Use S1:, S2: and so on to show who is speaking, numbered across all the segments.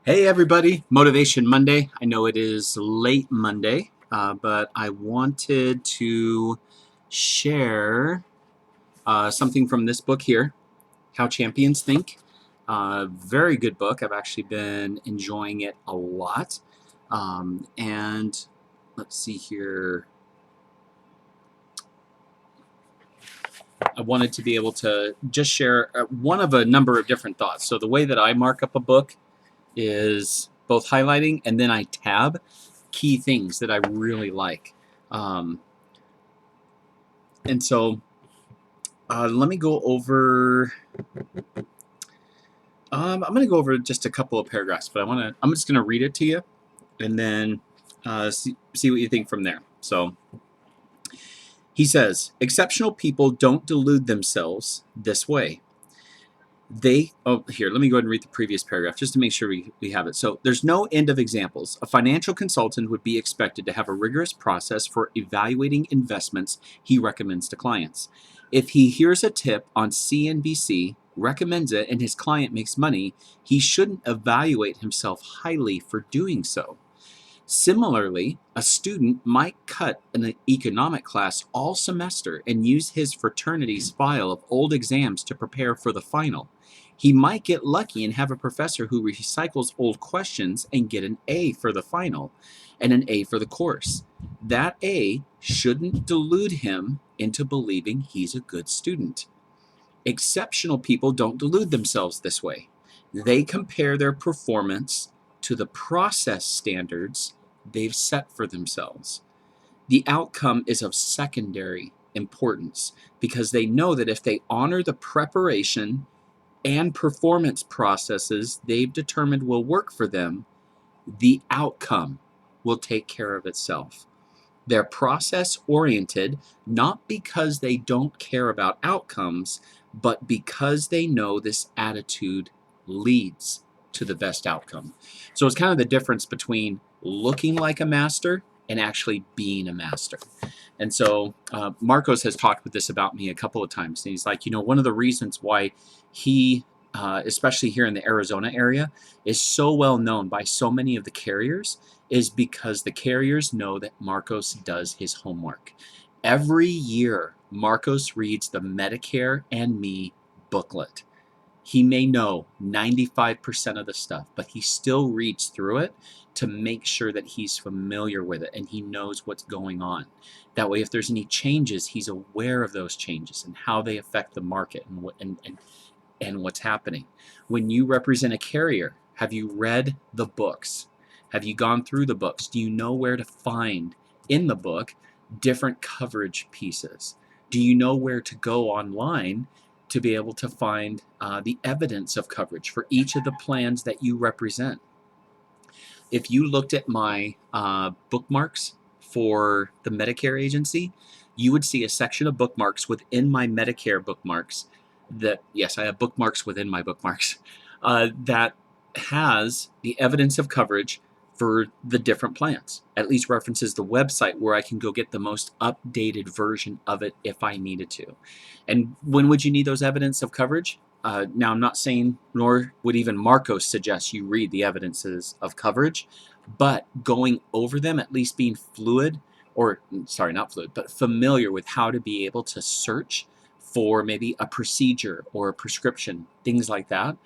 S1: Hey everybody, Motivation Monday. I know it is late Monday, but I wanted to share something from this book here, How Champions Think. Very good book. I've actually been enjoying it a lot. And let's see here. I wanted to be able to just share one of a number of different thoughts. So the way that I mark up a book is both highlighting and then I tab key things that I really like. Um, and so let me go over. I'm going to go over just a couple of paragraphs, but I'm just going to read it to you, and then see what you think from there. So he says, exceptional people don't delude themselves this way. Here, let me go ahead and read the previous paragraph just to make sure we have it. So there's no end of examples. A financial consultant would be expected to have a rigorous process for evaluating investments he recommends to clients. If he hears a tip on CNBC, recommends it, and his client makes money, he shouldn't evaluate himself highly for doing so. Similarly, a student might cut an economic class all semester and use his fraternity's file of old exams to prepare for the final. He might get lucky and have a professor who recycles old questions and get an A for the final and an A for the course. That A shouldn't delude him into believing he's a good student. Exceptional people don't delude themselves this way. They compare their performance to the process standards they've set for themselves. The outcome is of secondary importance because they know that if they honor the preparation and performance processes they've determined will work for them, the outcome will take care of itself. They're process oriented, not because they don't care about outcomes, but because they know this attitude leads to the best outcome. So it's kind of the difference between looking like a master and actually being a master. And so Marcos has talked with this about me a couple of times. And he's like, one of the reasons why he, especially here in the Arizona area, is so well known by so many of the carriers is because the carriers know that Marcos does his homework. Every year, Marcos reads the Medicare and Me booklet. He may know 95% of the stuff, but he still reads through it to make sure that he's familiar with it and he knows what's going on. That way, if there's any changes, he's aware of those changes and how they affect the market and what's happening. When you represent a carrier, have you read the books? Have you gone through the books? Do you know where to find in the book different coverage pieces? Do you know where to go online to be able to find the evidence of coverage for each of the plans that you represent? If you looked at my bookmarks for the Medicare agency, you would see a section of bookmarks within my Medicare bookmarks yes, I have bookmarks within my bookmarks that has the evidence of coverage for the different plans. At least references the website where I can go get the most updated version of it if I needed to. And when would you need those evidence of coverage? Now, I'm not saying, nor would even Marcos suggest you read the evidences of coverage, but going over them, at least being fluid, or sorry, not fluid, but familiar with how to be able to search for maybe a procedure or a prescription, things like that,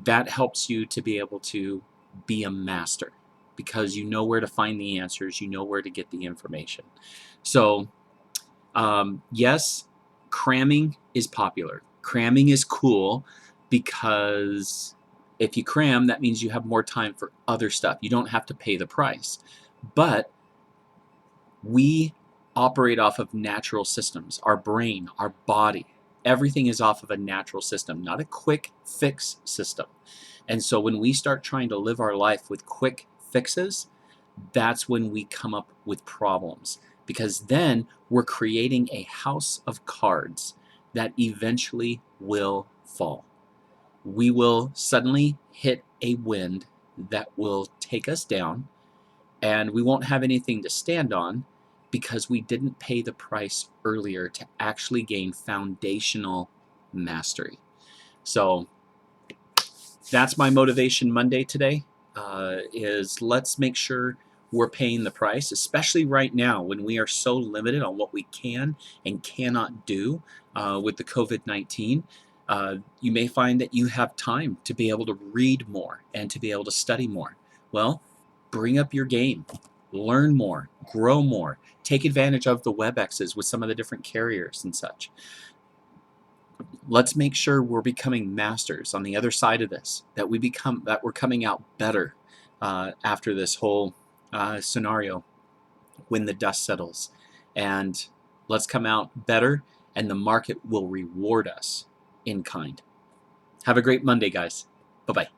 S1: that helps you to be able to be a master because you know where to find the answers, you know where to get the information. So, yes, cramming is popular. Cramming is cool because if you cram, that means you have more time for other stuff. You don't have to pay the price. But we operate off of natural systems. Our brain, our body, everything is off of a natural system, not a quick fix system. And so when we start trying to live our life with quick fixes, that's when we come up with problems, because then we're creating a house of cards that eventually will fall. We will suddenly hit a wind that will take us down, and we won't have anything to stand on because we didn't pay the price earlier to actually gain foundational mastery. So that's my Motivation Monday today. is let's make sure we're paying the price, especially right now when we are so limited on what we can and cannot do with the COVID-19. You may find that you have time to be able to read more and to be able to study more. Well, bring up your game, learn more, grow more, take advantage of the WebExes with some of the different carriers and such. Let's make sure we're becoming masters on the other side of this, that we're coming out better after this whole scenario when the dust settles. And let's come out better, and the market will reward us in kind. Have a great Monday, guys. Bye-bye.